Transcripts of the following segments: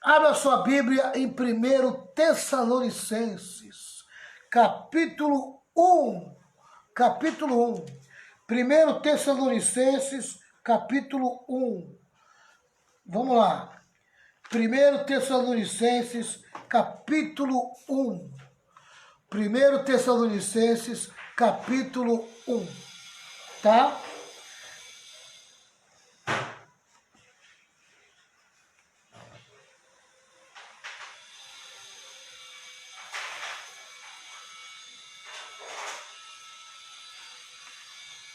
Abra sua Bíblia em 1 Tessalonicenses, capítulo 1. Capítulo 1. 1 Tessalonicenses, capítulo 1. Vamos lá. 1 Tessalonicenses, capítulo 1. 1 Tessalonicenses, capítulo 1. Tá?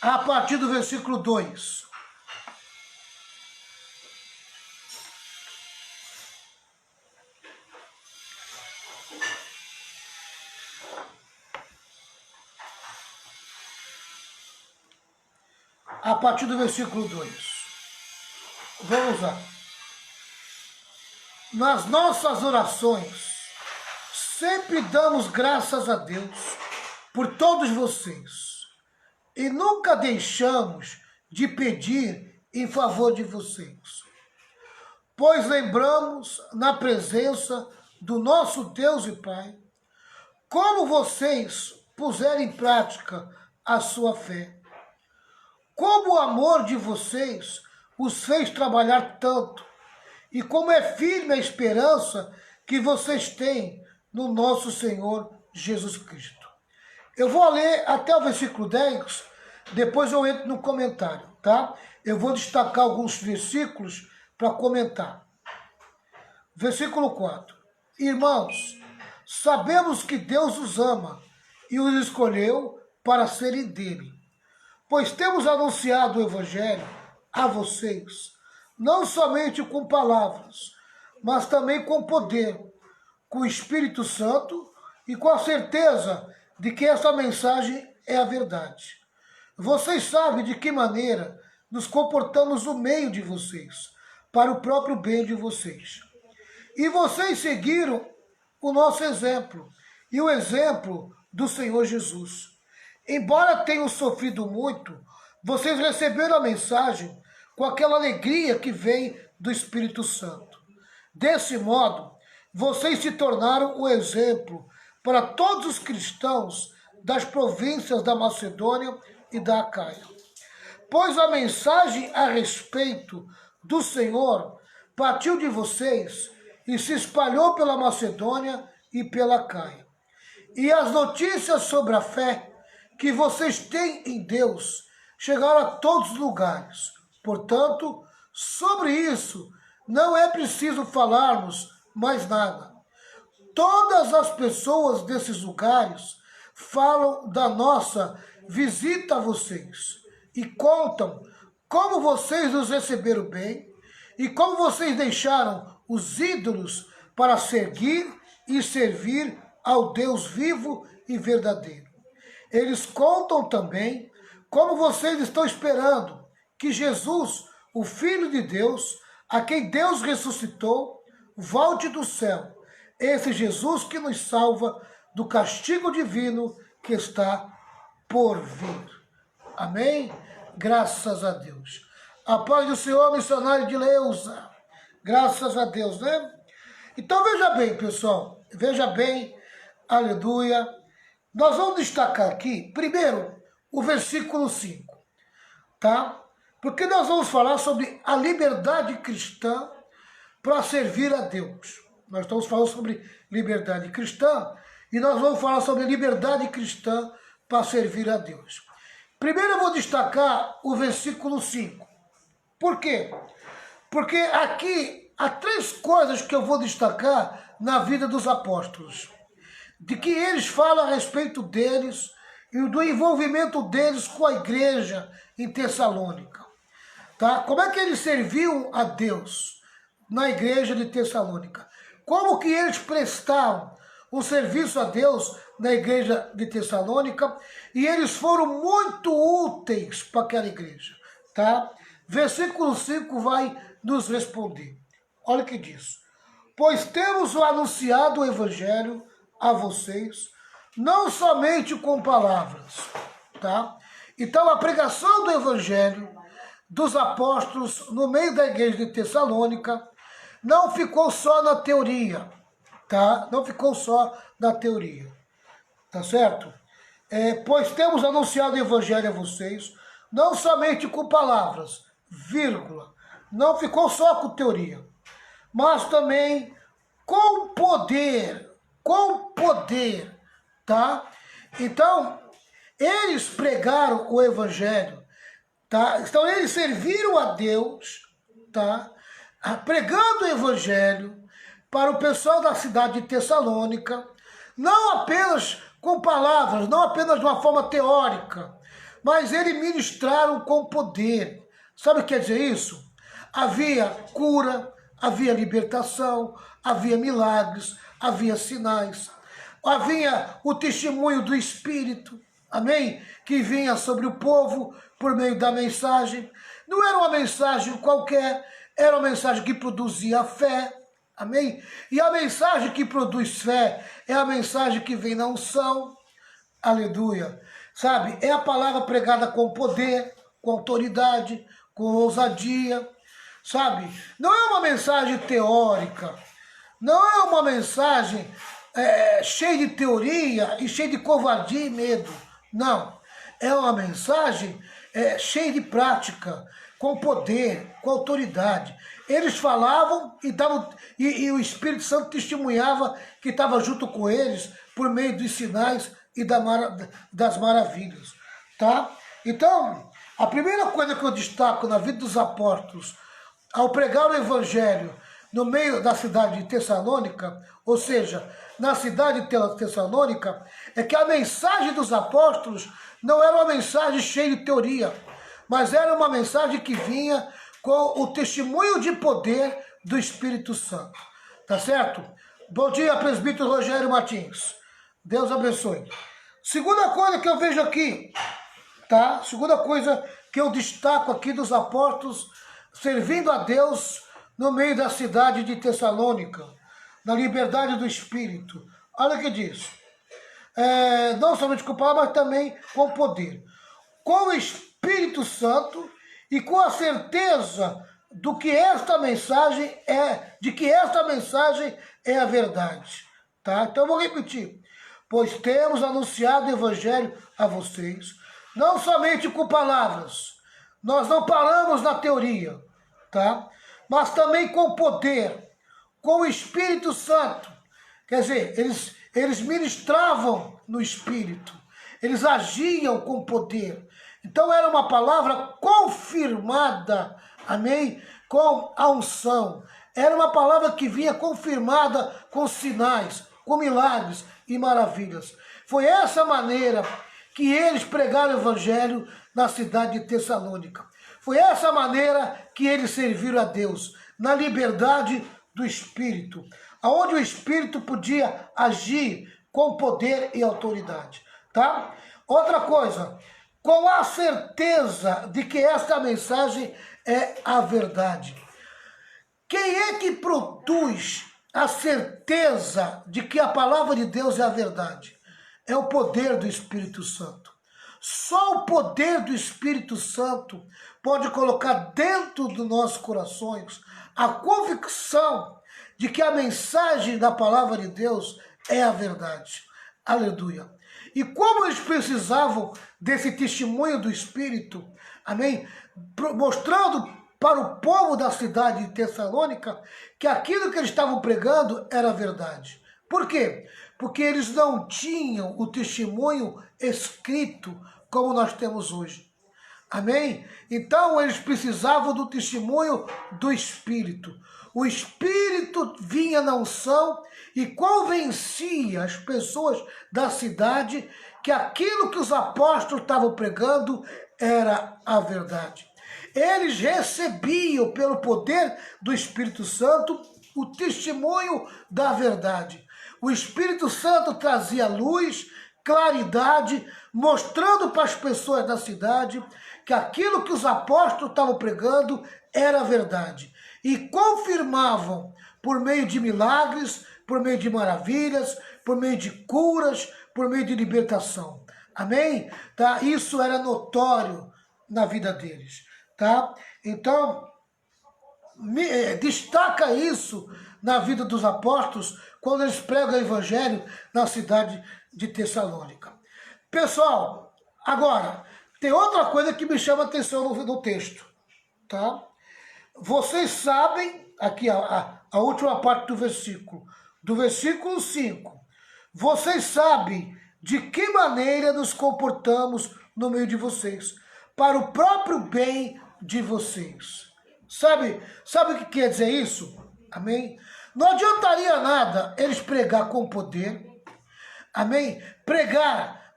A partir do versículo 2. A partir do versículo 2. Vamos lá. Nas nossas orações, sempre damos graças a Deus por todos vocês. E nunca deixamos de pedir em favor de vocês, pois lembramos na presença do nosso Deus e Pai, como vocês puseram em prática a sua fé, como o amor de vocês os fez trabalhar tanto, e como é firme a esperança que vocês têm no nosso Senhor Jesus Cristo. Eu vou ler até o versículo 10, depois eu entro no comentário, tá? Eu vou destacar alguns versículos para comentar. Versículo 4. Irmãos, sabemos que Deus os ama e os escolheu para serem dele, pois temos anunciado o Evangelho a vocês, não somente com palavras, mas também com poder, com o Espírito Santo e com a certeza de que essa mensagem é a verdade. Vocês sabem de que maneira nos comportamos no meio de vocês, para o próprio bem de vocês. E vocês seguiram o nosso exemplo e o exemplo do Senhor Jesus. Embora tenham sofrido muito, vocês receberam a mensagem com aquela alegria que vem do Espírito Santo. Desse modo, vocês se tornaram o exemplo para todos os cristãos das províncias da Macedônia e da Acaia. Pois a mensagem a respeito do Senhor partiu de vocês e se espalhou pela Macedônia e pela Acaia. E as notícias sobre a fé que vocês têm em Deus chegaram a todos os lugares. Portanto, sobre isso não é preciso falarmos mais nada. Todas as pessoas desses lugares falam da nossa visita a vocês e contam como vocês nos receberam bem e como vocês deixaram os ídolos para seguir e servir ao Deus vivo e verdadeiro. Eles contam também como vocês estão esperando que Jesus, o Filho de Deus, a quem Deus ressuscitou, volte do céu. Esse Jesus que nos salva do castigo divino que está por vir. Amém? Graças a Deus. A paz do Senhor, missionário de Leusa. Graças a Deus, né? Então veja bem, pessoal. Veja bem. Aleluia. Nós vamos destacar aqui, primeiro, o versículo 5. Tá? Porque nós vamos falar sobre a liberdade cristã para servir a Deus. Nós estamos falando sobre liberdade cristã e nós vamos falar sobre liberdade cristã para servir a Deus. Primeiro eu vou destacar o versículo 5. Por quê? Porque aqui há três coisas que eu vou destacar na vida dos apóstolos. De que eles falam a respeito deles e do envolvimento deles com a igreja em Tessalônica. Tá? Como é que eles serviam a Deus na igreja de Tessalônica? Como que eles prestaram o serviço a Deus na igreja de Tessalônica? E eles foram muito úteis para aquela igreja. Tá? Versículo 5 vai nos responder. Olha o que diz. Pois temos anunciado o Evangelho a vocês, não somente com palavras. Tá? Então a pregação do Evangelho dos apóstolos no meio da igreja de Tessalônica não ficou só na teoria, tá? Não ficou só na teoria, tá certo? Pois temos anunciado o evangelho a vocês, não somente com palavras, vírgula, não ficou só com teoria, mas também com poder, tá? Então, eles pregaram o evangelho, tá? Então, eles serviram a Deus, tá? Pregando o evangelho para o pessoal da cidade de Tessalônica, não apenas com palavras, não apenas de uma forma teórica, mas eles ministraram com poder. Sabe o que quer dizer isso? Havia cura, havia libertação, havia milagres, havia sinais, havia o testemunho do Espírito, amém? Que vinha sobre o povo por meio da mensagem. Não era uma mensagem qualquer, era uma mensagem que produzia fé, amém? E a mensagem que produz fé é a mensagem que vem na unção, aleluia. Sabe, é a palavra pregada com poder, com autoridade, com ousadia, sabe? Não é uma mensagem teórica, não é uma mensagem cheia de teoria e cheia de covardia e medo, não. É uma mensagem cheia de prática, com poder, com autoridade. Eles falavam e o Espírito Santo testemunhava que estava junto com eles por meio dos sinais e das maravilhas, tá? Então, a primeira coisa que eu destaco na vida dos apóstolos, ao pregar o evangelho no meio da cidade de Tessalônica, ou seja, na cidade de Tessalônica, é que a mensagem dos apóstolos não era uma mensagem cheia de teoria, mas era uma mensagem que vinha com o testemunho de poder do Espírito Santo, tá certo? Bom dia, presbítero Rogério Martins. Deus abençoe. Segunda coisa que eu vejo aqui, tá? Segunda coisa que eu destaco aqui dos apóstolos servindo a Deus no meio da cidade de Tessalônica, na liberdade do Espírito. Olha o que diz. Não somente com palavras, mas também com poder. Com o Espírito Santo e com a certeza de que esta mensagem é a verdade. Tá? Então eu vou repetir. Pois temos anunciado o evangelho a vocês, não somente com palavras, nós não paramos na teoria, tá? Mas também com poder, com o Espírito Santo. Quer dizer, eles ministravam no Espírito, eles agiam com poder. Então era uma palavra confirmada, amém? Com a unção. Era uma palavra que vinha confirmada com sinais, com milagres e maravilhas. Foi essa maneira que eles pregaram o evangelho na cidade de Tessalônica. Foi essa maneira que eles serviram a Deus, na liberdade do Espírito, onde o Espírito podia agir com poder e autoridade, tá? Outra coisa, com a certeza de que esta mensagem é a verdade. Quem é que produz a certeza de que a palavra de Deus é a verdade? É o poder do Espírito Santo. Só o poder do Espírito Santo pode colocar dentro dos nossos corações a convicção de que a mensagem da palavra de Deus é a verdade. Aleluia. E como eles precisavam desse testemunho do Espírito, amém? Mostrando para o povo da cidade de Tessalônica que aquilo que eles estavam pregando era verdade. Por quê? Porque eles não tinham o testemunho escrito como nós temos hoje. Amém? Então eles precisavam do testemunho do Espírito. O Espírito vinha na unção e convencia as pessoas da cidade que aquilo que os apóstolos estavam pregando era a verdade. Eles recebiam pelo poder do Espírito Santo o testemunho da verdade. O Espírito Santo trazia luz, claridade, mostrando para as pessoas da cidade que aquilo que os apóstolos estavam pregando era verdade. E confirmavam por meio de milagres, por meio de maravilhas, por meio de curas, por meio de libertação. Amém? Tá? Isso era notório na vida deles. Tá? Então, destaca isso na vida dos apóstolos quando eles pregam o evangelho na cidade de Tessalônica. Pessoal, agora, tem outra coisa que me chama a atenção no texto, tá? Vocês sabem, aqui a última parte do versículo 5, vocês sabem de que maneira nos comportamos no meio de vocês, para o próprio bem de vocês. Sabe o que quer dizer isso? Amém? Não adiantaria nada eles pregar com poder, amém? Pregar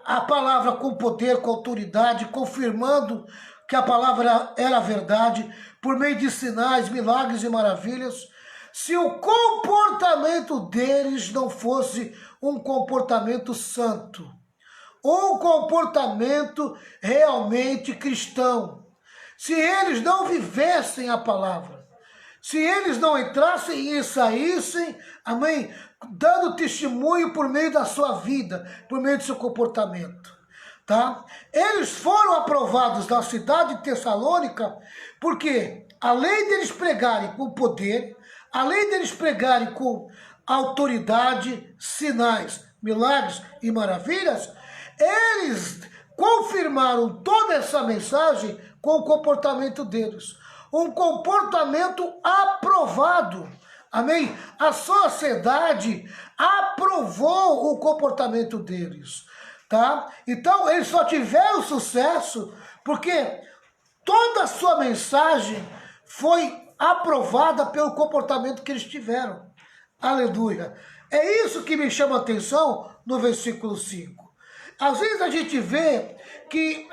a palavra com poder, com autoridade, confirmando que a palavra era verdade, por meio de sinais, milagres e maravilhas, se o comportamento deles não fosse um comportamento santo, um comportamento realmente cristão, se eles não vivessem a palavra, se eles não entrassem e saíssem, amém, dando testemunho por meio da sua vida, por meio do seu comportamento, tá? Eles foram aprovados na cidade de Tessalônica, porque além deles pregarem com poder, além deles pregarem com autoridade, sinais, milagres e maravilhas, eles confirmaram toda essa mensagem com o comportamento deles. Um comportamento aprovado. Amém? A sociedade aprovou o comportamento deles. Tá? Então, eles só tiveram sucesso porque toda a sua mensagem foi aprovada pelo comportamento que eles tiveram. Aleluia. É isso que me chama a atenção no versículo 5. Às vezes a gente vê que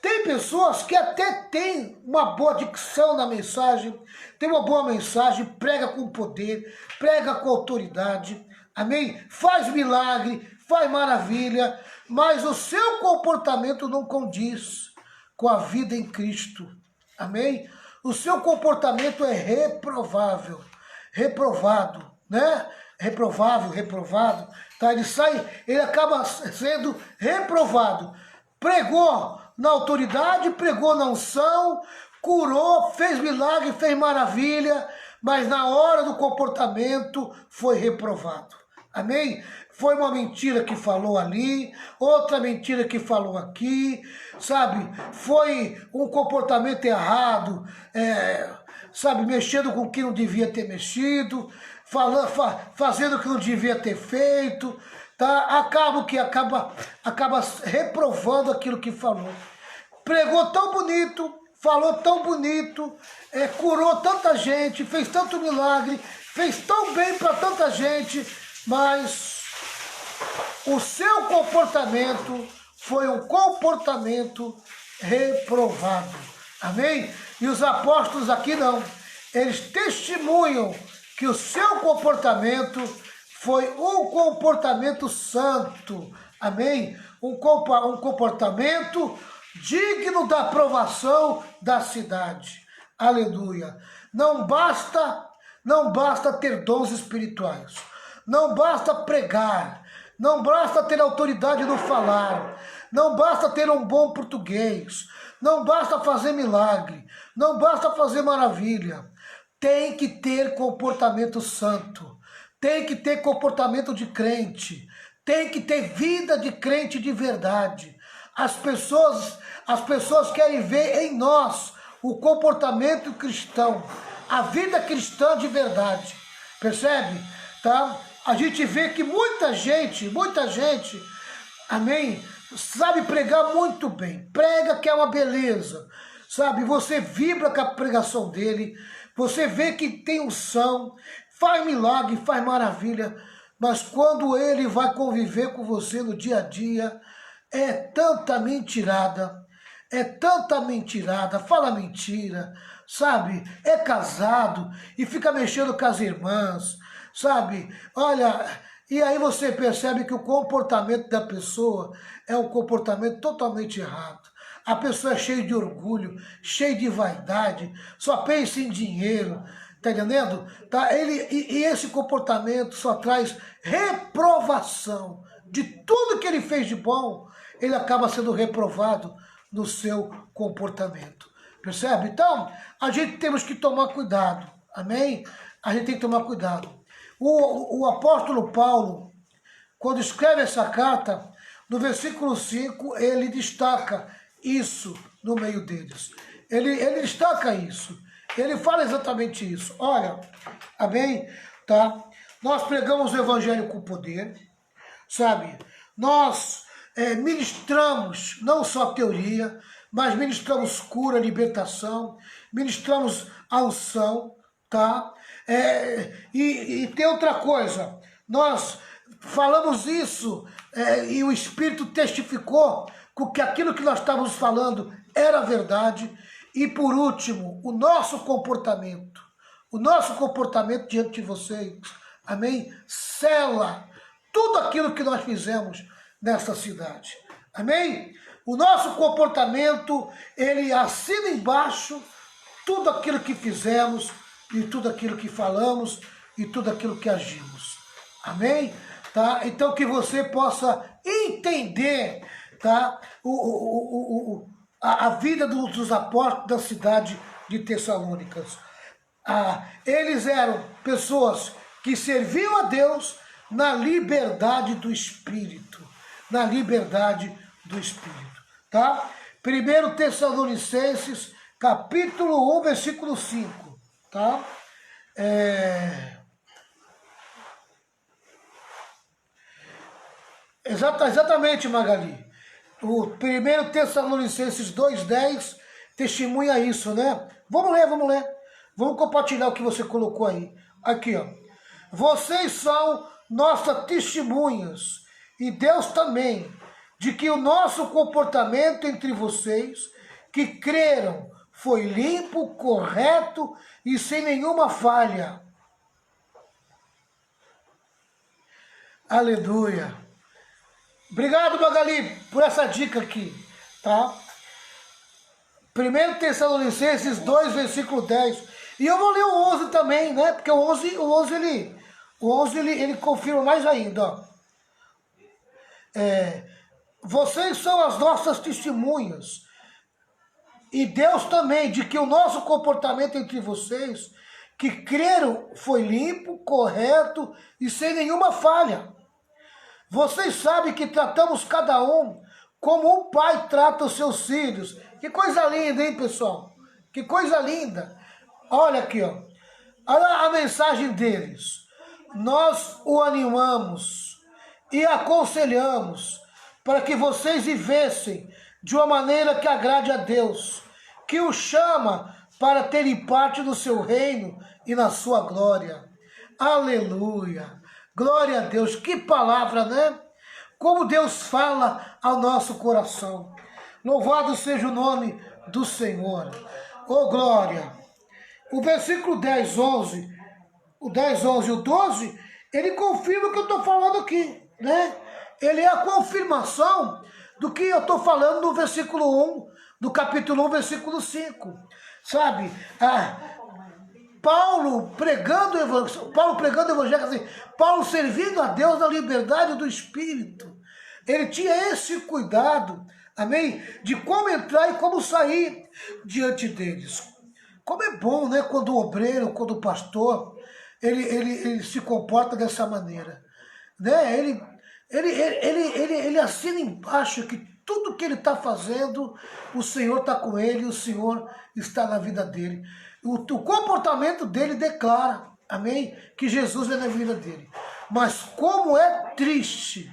tem pessoas que até têm uma boa dicção na mensagem, tem uma boa mensagem, prega com poder, prega com autoridade, amém? Faz milagre, faz maravilha, mas o seu comportamento não condiz com a vida em Cristo, amém? O seu comportamento é reprovável, reprovado, né? Reprovado, tá? Ele acaba sendo reprovado. Pregou na autoridade, pregou na unção, curou, fez milagre, fez maravilha, mas na hora do comportamento foi reprovado. Amém? Foi uma mentira que falou ali, outra mentira que falou aqui, sabe? Foi um comportamento errado, sabe? Mexendo com o que não devia ter mexido, fazendo o que não devia ter feito, tá? Acaba reprovando aquilo que falou. Pregou tão bonito, falou tão bonito, curou tanta gente, fez tanto milagre, fez tão bem para tanta gente, mas o seu comportamento foi um comportamento reprovado. Amém? E os apóstolos aqui não. Eles testemunham que o seu comportamento foi um comportamento santo. Amém? Um comportamento digno da aprovação da cidade. Aleluia. Não basta ter dons espirituais. Não basta pregar, não basta ter autoridade no falar, não basta ter um bom português, não basta fazer milagre, não basta fazer maravilha. Tem que ter comportamento santo, tem que ter comportamento de crente, tem que ter vida de crente de verdade. As pessoas querem ver em nós o comportamento cristão, a vida cristã de verdade, percebe? Tá? A gente vê que muita gente, amém, sabe pregar muito bem, prega que é uma beleza, sabe, você vibra com a pregação dele, você vê que tem unção, faz milagre, faz maravilha, mas quando ele vai conviver com você no dia a dia, é tanta mentirada, fala mentira, sabe, é casado e fica mexendo com as irmãs, sabe? Olha, e aí você percebe que o comportamento da pessoa é um comportamento totalmente errado. A pessoa é cheia de orgulho, cheia de vaidade, só pensa em dinheiro, tá entendendo? Tá? E esse comportamento só traz reprovação de tudo que ele fez de bom, ele acaba sendo reprovado no seu comportamento. Percebe? Então, a gente temos que tomar cuidado, amém? A gente tem que tomar cuidado. O apóstolo Paulo, quando escreve essa carta, no versículo 5, ele destaca isso no meio deles. Ele destaca isso. Ele fala exatamente isso. Olha, amém? Tá? Nós pregamos o evangelho com poder, sabe? Nós ministramos não só teoria, mas ministramos cura, libertação, ministramos a unção, tá? E tem outra coisa, nós falamos isso e o Espírito testificou que aquilo que nós estávamos falando era verdade. E por último, o nosso comportamento diante de vocês, amém? Sela tudo aquilo que nós fizemos nesta cidade, amém? O nosso comportamento, ele assina embaixo tudo aquilo que fizemos e tudo aquilo que falamos e tudo aquilo que agimos, amém? Tá? Então que você possa entender, tá? A vida dos apóstolos da cidade de Tessalônicas. Eles eram pessoas que serviam a Deus na liberdade do Espírito. Na liberdade do Espírito. Tá? 1 Tessalonicenses, capítulo 1, versículo 5. Tá? Exatamente, Magali. O 1 Tessalonicenses 2,10 testemunha isso, né? Vamos ler. Vamos compartilhar o que você colocou aí. Aqui, ó. Vocês são nossas testemunhas, e Deus também, de que o nosso comportamento entre vocês, que creram, foi limpo, correto e sem nenhuma falha. Aleluia. Obrigado, Magali, por essa dica aqui, tá? 1 Tessalonicenses 2, versículo 10. E eu vou ler o 11 também, né? Porque o 11 ele confirma mais ainda, ó. Vocês são as nossas testemunhas, e Deus também, de que o nosso comportamento entre vocês, que creram, foi limpo, correto e sem nenhuma falha. Vocês sabem que tratamos cada um como um pai trata os seus filhos. Que coisa linda, hein, pessoal? Que coisa linda. Olha aqui, ó. Olha a mensagem deles. Nós o animamos e aconselhamos para que vocês vivessem de uma maneira que agrade a Deus, que o chama para terem parte no seu reino e na sua glória. Aleluia. Glória a Deus. Que palavra, né? Como Deus fala ao nosso coração. Louvado seja o nome do Senhor. Oh, glória. O versículo 10, 11, o 10, 11 e o 12, ele confirma o que eu estou falando aqui, né? Ele é a confirmação do que eu estou falando no versículo 1, do capítulo 1, versículo 5. Sabe? Paulo pregando o evangelho, assim, Paulo servindo a Deus na liberdade do Espírito. Ele tinha esse cuidado, amém? De como entrar e como sair diante deles. Como é bom, né? Quando o obreiro, quando o pastor, ele se comporta dessa maneira, né? Ele assina embaixo que tudo que ele está fazendo, o Senhor está com ele, o Senhor está na vida dele. O comportamento dele declara, amém, que Jesus é na vida dele. Mas como é triste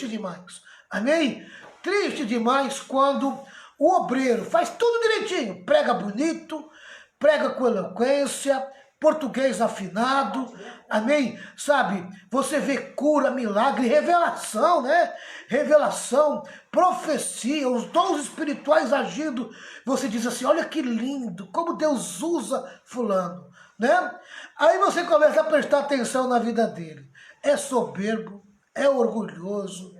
demais, amém? Triste demais quando o obreiro faz tudo direitinho, prega bonito, prega com eloquência, português afinado, amém? Sabe, você vê cura, milagre, revelação, né? Revelação, profecia, os dons espirituais agindo. Você diz assim, olha que lindo, como Deus usa fulano, né? Aí você começa a prestar atenção na vida dele. É soberbo, é orgulhoso,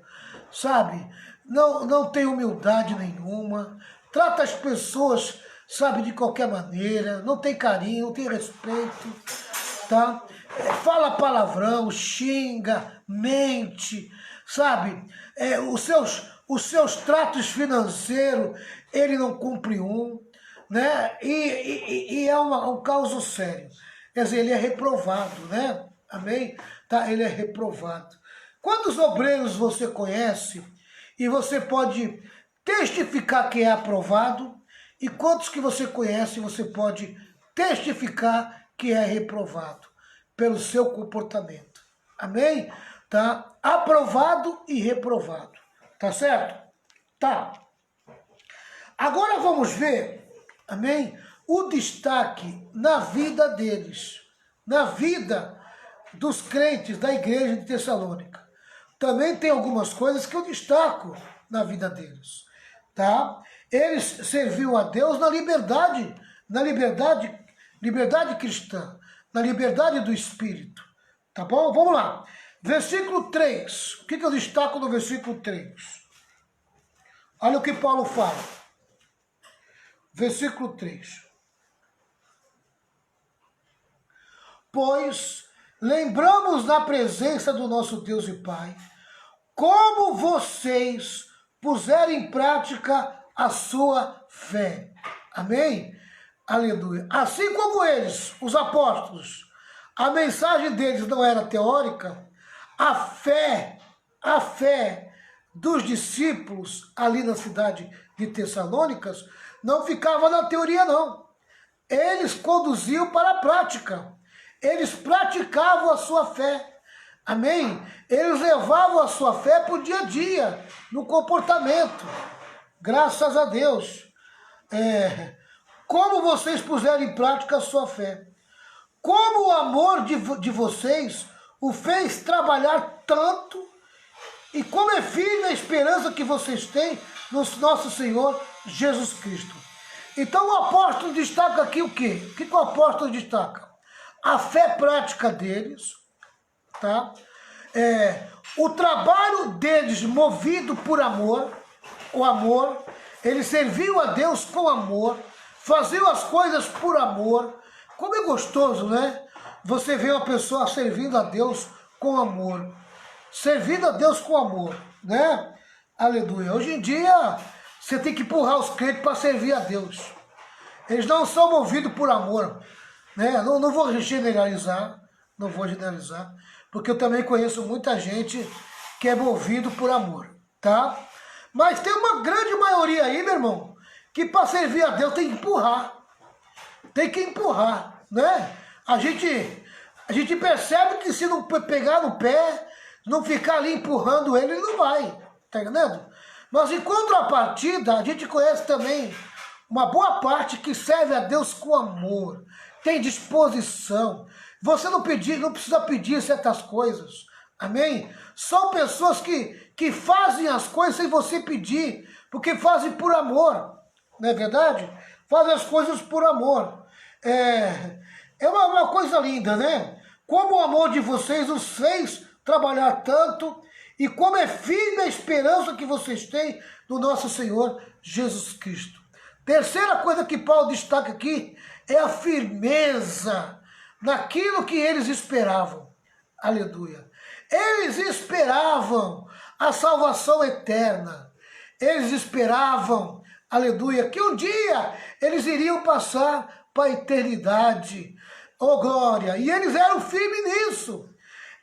sabe? Não tem humildade nenhuma, trata as pessoas, sabe, de qualquer maneira, não tem carinho, não tem respeito, tá? Fala palavrão, xinga, mente, sabe? Os seus tratos financeiros, ele não cumpre né? E é um caso sério. Quer dizer, ele é reprovado, né? Amém? Tá? Ele é reprovado. Quantos obreiros você conhece e você pode testificar que é aprovado? E quantos que você conhece e você pode testificar que é reprovado pelo seu comportamento? Amém? Tá? Aprovado e reprovado. Tá certo? Tá. Agora vamos ver, amém? O destaque na vida deles, na vida dos crentes da igreja de Tessalônica. Também tem algumas coisas que eu destaco na vida deles, tá? Eles serviam a Deus na liberdade cristã, na liberdade do Espírito, tá bom? Vamos lá. Versículo 3. O que eu destaco no versículo 3? Olha o que Paulo fala. Versículo 3. Pois lembramos na presença do nosso Deus e Pai, como vocês puseram em prática a sua fé. Amém? Aleluia. Assim como eles, os apóstolos, a mensagem deles não era teórica, a fé dos discípulos ali na cidade de Tessalônicas não ficava na teoria, não. Eles conduziam para a prática. Eles praticavam a sua fé. Amém? Eles levavam a sua fé para o dia a dia, no comportamento. Graças a Deus. Como vocês puseram em prática a sua fé. Como o amor de vocês o fez trabalhar tanto, e como é firme a esperança que vocês têm no nosso Senhor Jesus Cristo. Então o apóstolo destaca aqui o quê? O que o apóstolo destaca? A fé prática deles, tá? O trabalho deles movido por amor, o amor, eles serviam a Deus com amor, faziam as coisas por amor. Como é gostoso, né? Você vê uma pessoa servindo a Deus com amor. Servindo a Deus com amor, né? Aleluia. Hoje em dia, você tem que empurrar os crentes para servir a Deus. Eles não são movidos por amor, né? Não vou generalizar, porque eu também conheço muita gente que é movido por amor, tá? Mas tem uma grande maioria aí, meu irmão, que para servir a Deus tem que empurrar. Tem que empurrar, né? A gente percebe que se não pegar no pé, não ficar ali empurrando ele não vai, tá entendendo? Mas em contrapartida, a gente conhece também uma boa parte que serve a Deus com amor, tem disposição. Você não precisa pedir certas coisas, amém? São pessoas que fazem as coisas sem você pedir, porque fazem por amor, não é verdade? Fazem as coisas por amor. É uma coisa linda, né? Como o amor de vocês os fez trabalhar tanto, e como é firme a esperança que vocês têm no nosso Senhor Jesus Cristo. Terceira coisa que Paulo destaca aqui é a firmeza naquilo que eles esperavam. Aleluia. Eles esperavam a salvação eterna. Eles esperavam, aleluia, que um dia eles iriam passar para a eternidade. Oh, glória! E eles eram firmes nisso.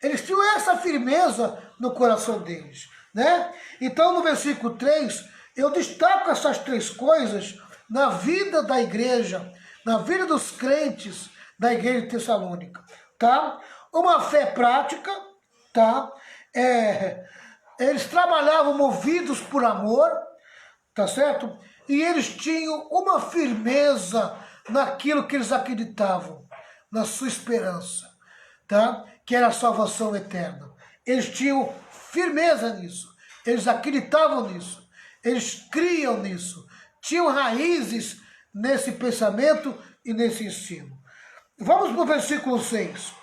Eles tinham essa firmeza no coração deles, né? Então, no versículo 3, eu destaco essas três coisas na vida da igreja, na vida dos crentes da igreja de Tessalônica, tá? Uma fé prática, tá? Eles trabalhavam movidos por amor, tá certo? E eles tinham uma firmeza naquilo que eles acreditavam, na sua esperança, tá? Que era a salvação eterna. Eles tinham firmeza nisso, eles acreditavam nisso, eles criam nisso, tinham raízes nesse pensamento e nesse ensino. Vamos para o versículo 6.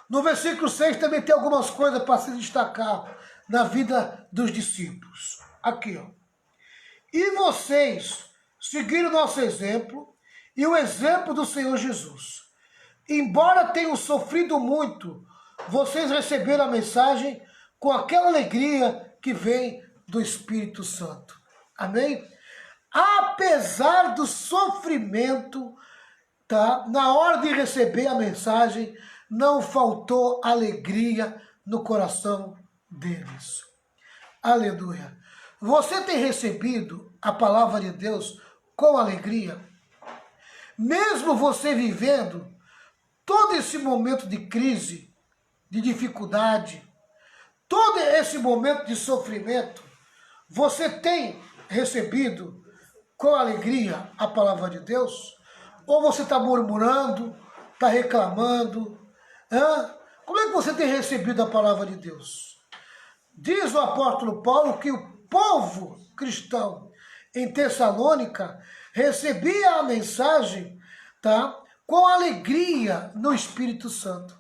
No versículo 6 também tem algumas coisas para se destacar na vida dos discípulos. Aqui, ó. E vocês seguiram o nosso exemplo e o exemplo do Senhor Jesus. Embora tenham sofrido muito, vocês receberam a mensagem com aquela alegria que vem do Espírito Santo. Amém? apesar do sofrimento, tá? Na hora de receber a mensagem, não faltou alegria no coração deles. Aleluia. Você tem recebido a palavra de Deus com alegria? Mesmo você vivendo todo esse momento de crise, de dificuldade, todo esse momento de sofrimento, você tem recebido com alegria a palavra de Deus? Ou você está murmurando, está reclamando? Como é que você tem recebido a palavra de Deus? Diz o apóstolo Paulo que o povo cristão em Tessalônica recebia a mensagem, tá, com alegria no Espírito Santo.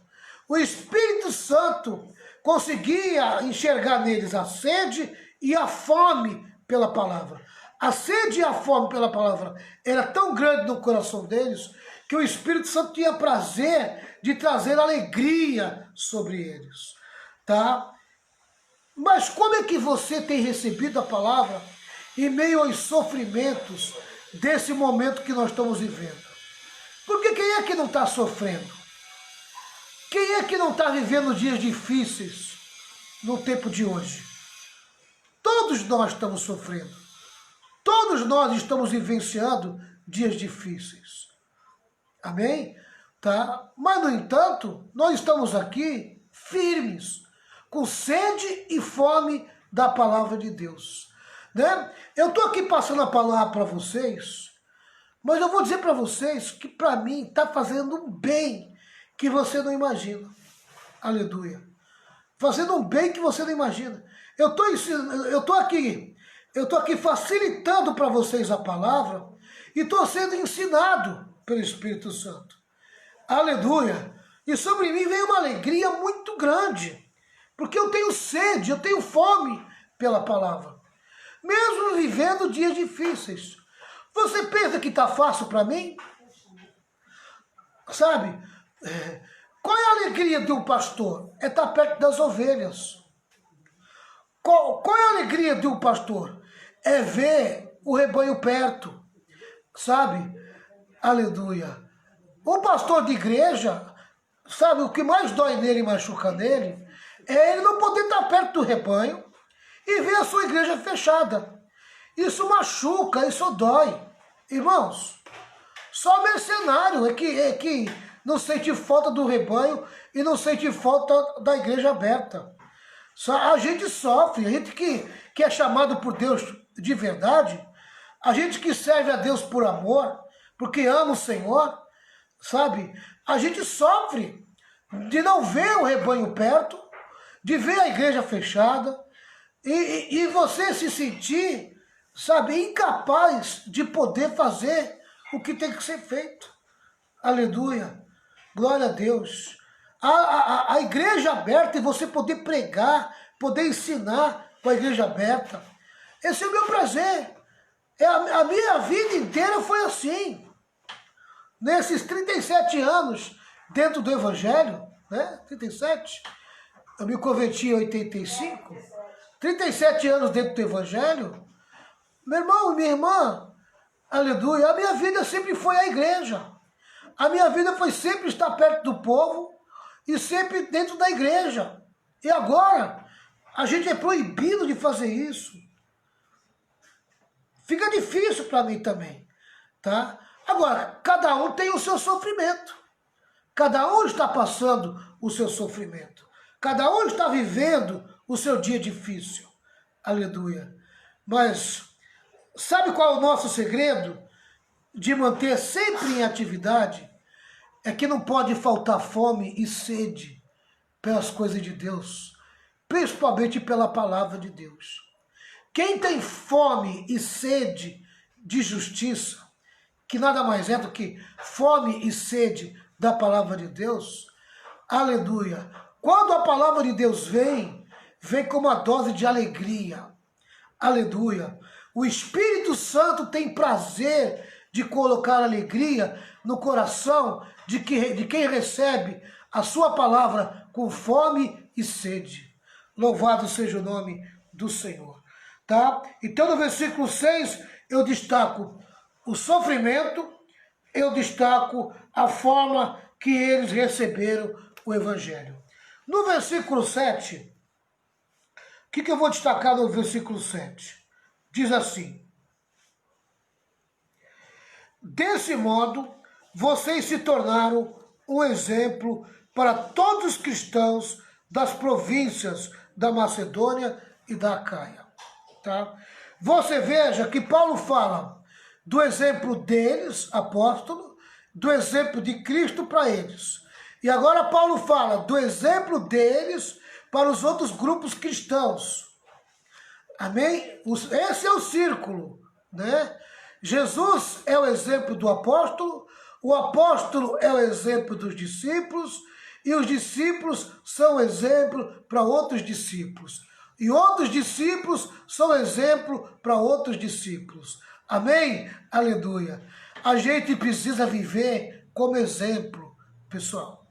O Espírito Santo conseguia enxergar neles a sede e a fome pela palavra. A sede e a fome pela palavra era tão grande no coração deles que o Espírito Santo tinha prazer de trazer alegria sobre eles, tá? Mas como é que você tem recebido a palavra em meio aos sofrimentos desse momento que nós estamos vivendo? Porque quem é que não está sofrendo? Quem é que não está vivendo dias difíceis no tempo de hoje? Todos nós estamos sofrendo. Todos nós estamos vivenciando dias difíceis. Amém? Tá? Mas, no entanto, nós estamos aqui firmes, com sede e fome da palavra de Deus. Né? Eu estou aqui passando a palavra para vocês, mas eu vou dizer para vocês que para mim está fazendo um bem que você não imagina. Aleluia. Fazendo um bem que você não imagina. Eu estou aqui facilitando para vocês a palavra e estou sendo ensinado pelo Espírito Santo. Aleluia. E sobre mim vem uma alegria muito grande, porque eu tenho sede, eu tenho fome pela palavra. Mesmo vivendo dias difíceis. Você pensa que está fácil para mim? Sabe? Qual é a alegria de um pastor? É estar perto das ovelhas. Qual é a alegria de um pastor? É ver o rebanho perto. Sabe? Aleluia. O pastor de igreja, sabe, o que mais dói nele e machuca nele é ele não poder estar perto do rebanho e ver a sua igreja fechada. Isso machuca, isso dói. Irmãos, só mercenário é que não sente falta do rebanho e não sente falta da igreja aberta. A gente sofre, a gente que é chamado por Deus de verdade, a gente que serve a Deus por amor, porque ama o Senhor, sabe? A gente sofre de não ver o rebanho perto, de ver a igreja fechada, e você se sentir, sabe, incapaz de poder fazer o que tem que ser feito. Aleluia. Glória a Deus. A igreja aberta e você poder pregar, poder ensinar com a igreja aberta. Esse é o meu prazer. A minha vida inteira foi assim. Nesses 37 anos dentro do Evangelho, né? 37, eu me converti em 85, 37 anos dentro do Evangelho, meu irmão e minha irmã, aleluia, a minha vida sempre foi a igreja. A minha vida foi sempre estar perto do povo e sempre dentro da igreja. E agora, a gente é proibido de fazer isso. Fica difícil para mim também, tá? Agora, cada um tem o seu sofrimento. Cada um está passando o seu sofrimento. Cada um está vivendo o seu dia difícil. Aleluia. Mas sabe qual é o nosso segredo de manter sempre em atividade? É que não pode faltar fome e sede pelas coisas de Deus, principalmente pela palavra de Deus. Quem tem fome e sede de justiça, que nada mais é do que fome e sede da palavra de Deus, aleluia, quando a palavra de Deus vem com uma dose de alegria, aleluia, o Espírito Santo tem prazer de colocar alegria no coração de quem recebe a sua palavra com fome e sede. Louvado seja o nome do Senhor. Tá? Então no versículo 6, eu destaco o sofrimento, eu destaco a forma que eles receberam o Evangelho. No versículo 7, o que eu vou destacar no versículo 7? Diz assim: desse modo, vocês se tornaram um exemplo para todos os cristãos das províncias da Macedônia e da Acaia. Tá? Você veja que Paulo fala do exemplo deles, apóstolo, do exemplo de Cristo para eles. E agora Paulo fala do exemplo deles para os outros grupos cristãos. Amém? Esse é o círculo, né? Jesus é o exemplo do apóstolo, o apóstolo é o exemplo dos discípulos, e os discípulos são exemplo para outros discípulos. E outros discípulos são exemplo para outros discípulos. Amém? Aleluia. A gente precisa viver como exemplo, pessoal.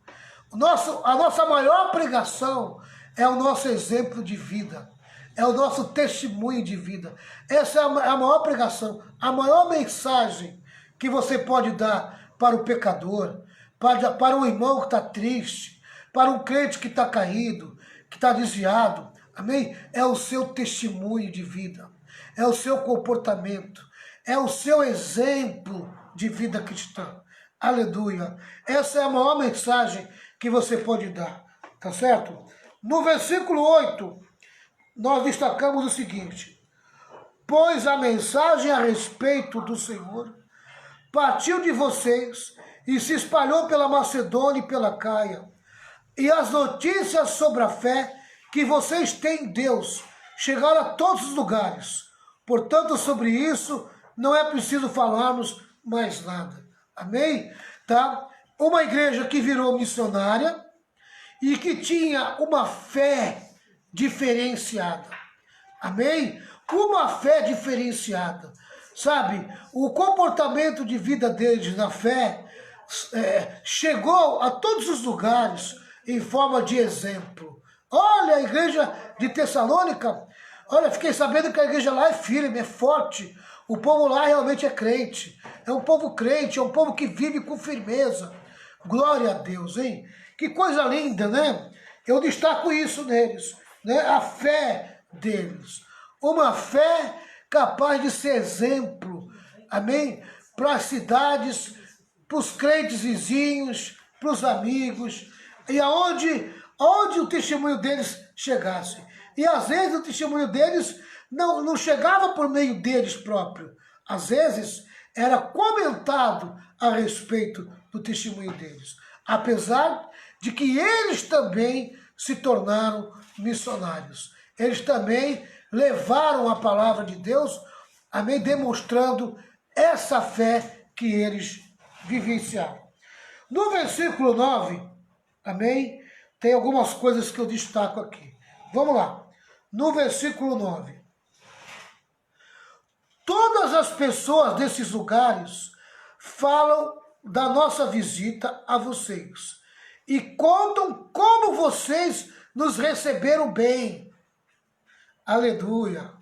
A nossa maior pregação é o nosso exemplo de vida. É o nosso testemunho de vida. Essa é a maior pregação, a maior mensagem que você pode dar para o pecador, para um irmão que está triste, para um crente que está caído, que está desviado. Amém? É o seu testemunho de vida, é o seu comportamento, é o seu exemplo de vida cristã. Aleluia. Essa é a maior mensagem que você pode dar, tá certo? No versículo 8, nós destacamos o seguinte: pois a mensagem a respeito do Senhor partiu de vocês e se espalhou pela Macedônia e pela Acaia, e as notícias sobre a fé que vocês têm em Deus chegaram a todos os lugares. Portanto, sobre isso não é preciso falarmos mais nada. Amém? Tá? Uma igreja que virou missionária e que tinha uma fé diferenciada. Amém? Uma fé diferenciada. Sabe, o comportamento de vida deles na fé chegou a todos os lugares em forma de exemplo. Olha, a igreja de Tessalônica, olha, fiquei sabendo que a igreja lá é firme, é forte. O povo lá realmente é crente. É um povo crente, é um povo que vive com firmeza. Glória a Deus, hein? Que coisa linda, né? Eu destaco isso neles, né? A fé deles. Uma fé capaz de ser exemplo, amém? Para as cidades, para os crentes vizinhos, para os amigos, e onde o testemunho deles chegasse. E às vezes o testemunho deles não chegava por meio deles próprios. Às vezes era comentado a respeito do testemunho deles. Apesar de que eles também se tornaram missionários. Eles também levaram a palavra de Deus, amém, demonstrando essa fé que eles vivenciaram. No versículo 9, amém, tem algumas coisas que eu destaco aqui. Vamos lá. No versículo 9. Todas as pessoas desses lugares falam da nossa visita a vocês e contam como vocês nos receberam bem. Aleluia.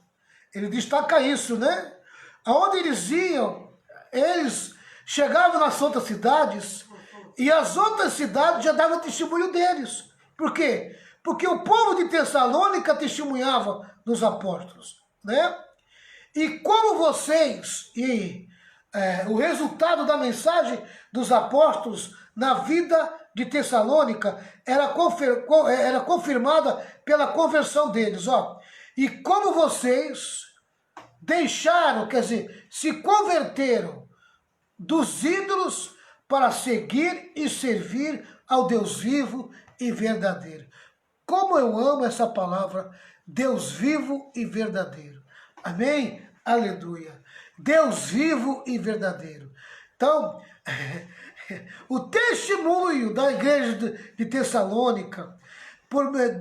Ele destaca isso, né? Aonde eles iam, eles chegavam nas outras cidades e as outras cidades já davam testemunho deles. Por quê? Porque o povo de Tessalônica testemunhava dos apóstolos, né? E como vocês, o resultado da mensagem dos apóstolos na vida de Tessalônica era confirmada pela conversão deles, ó. E como vocês deixaram, quer dizer, se converteram dos ídolos para seguir e servir ao Deus vivo e verdadeiro. Como eu amo essa palavra, Deus vivo e verdadeiro. Amém? Aleluia. Deus vivo e verdadeiro. Então, o testemunho da igreja de Tessalônica,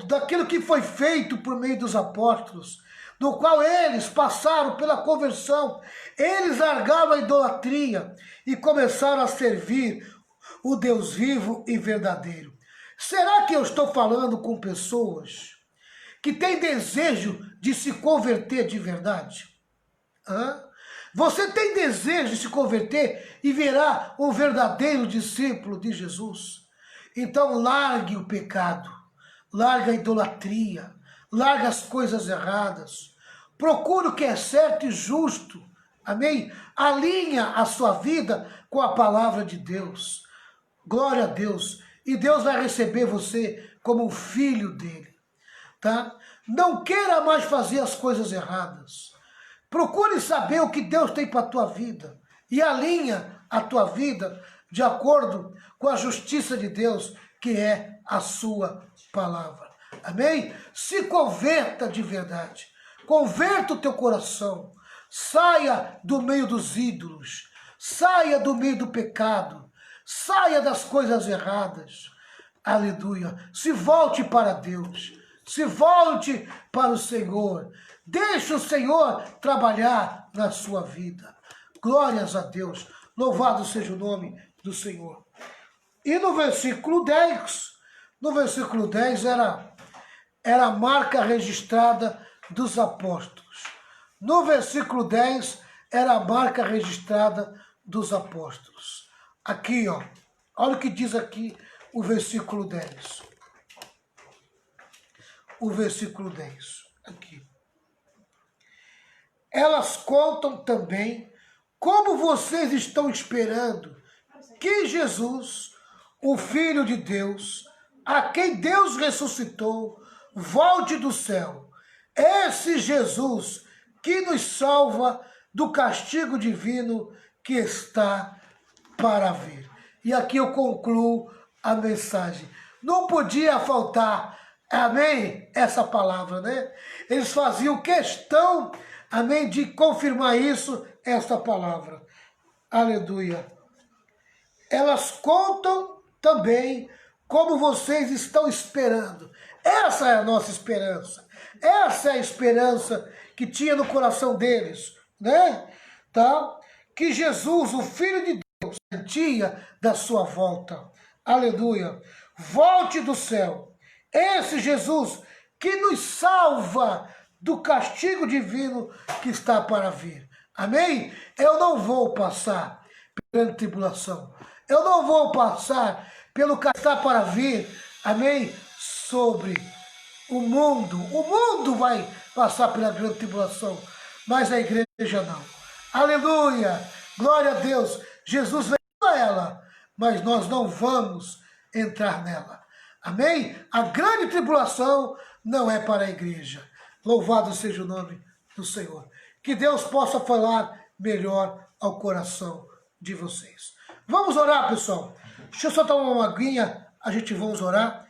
daquilo que foi feito por meio dos apóstolos, no qual eles passaram pela conversão, eles largaram a idolatria e começaram a servir o Deus vivo e verdadeiro. Será que eu estou falando com pessoas que têm desejo de se converter de verdade? Você tem desejo de se converter e verá um verdadeiro discípulo de Jesus? Então largue o pecado, largue a idolatria, largue as coisas erradas, procure o que é certo e justo, amém? Alinha a sua vida com a palavra de Deus. Glória a Deus. E Deus vai receber você como um filho dele, tá? Não queira mais fazer as coisas erradas. Procure saber o que Deus tem para a tua vida e alinha a tua vida de acordo com a justiça de Deus, que é a sua palavra. Amém? Se converta de verdade. Converta o teu coração. Saia do meio dos ídolos. Saia do meio do pecado. Saia das coisas erradas. Aleluia. Se volte para Deus. Se volte para o Senhor. Deixe o Senhor trabalhar na sua vida. Glórias a Deus. Louvado seja o nome do Senhor. E no versículo 10, era a marca registrada dos apóstolos. No versículo 10 era a marca registrada dos apóstolos. Aqui, ó, olha o que diz aqui o versículo 10. O versículo 10, aqui. Elas contam também como vocês estão esperando que Jesus, o Filho de Deus, a quem Deus ressuscitou, volte do céu. Esse Jesus que nos salva do castigo divino que está para vir. E aqui eu concluo a mensagem. Não podia faltar, amém, essa palavra, né? Eles faziam questão, amém, de confirmar isso, esta palavra. Aleluia. Elas contam também como vocês estão esperando. Essa é a nossa esperança. Essa é a esperança que tinha no coração deles, né? Tá? Que Jesus, o Filho de Deus, garantia da sua volta. Aleluia. Volte do céu. Esse Jesus que nos salva do castigo divino que está para vir. Amém? Eu não vou passar pela tribulação. Eu não vou passar pelo que está para vir. Amém? Sobre o mundo. O mundo vai passar pela grande tribulação, mas a igreja não. Aleluia! Glória a Deus! Jesus veio para ela, mas nós não vamos entrar nela. Amém? A grande tribulação não é para a igreja. Louvado seja o nome do Senhor. Que Deus possa falar melhor ao coração de vocês. Vamos orar, pessoal. Deixa eu só tomar uma aguinha, a gente vamos orar.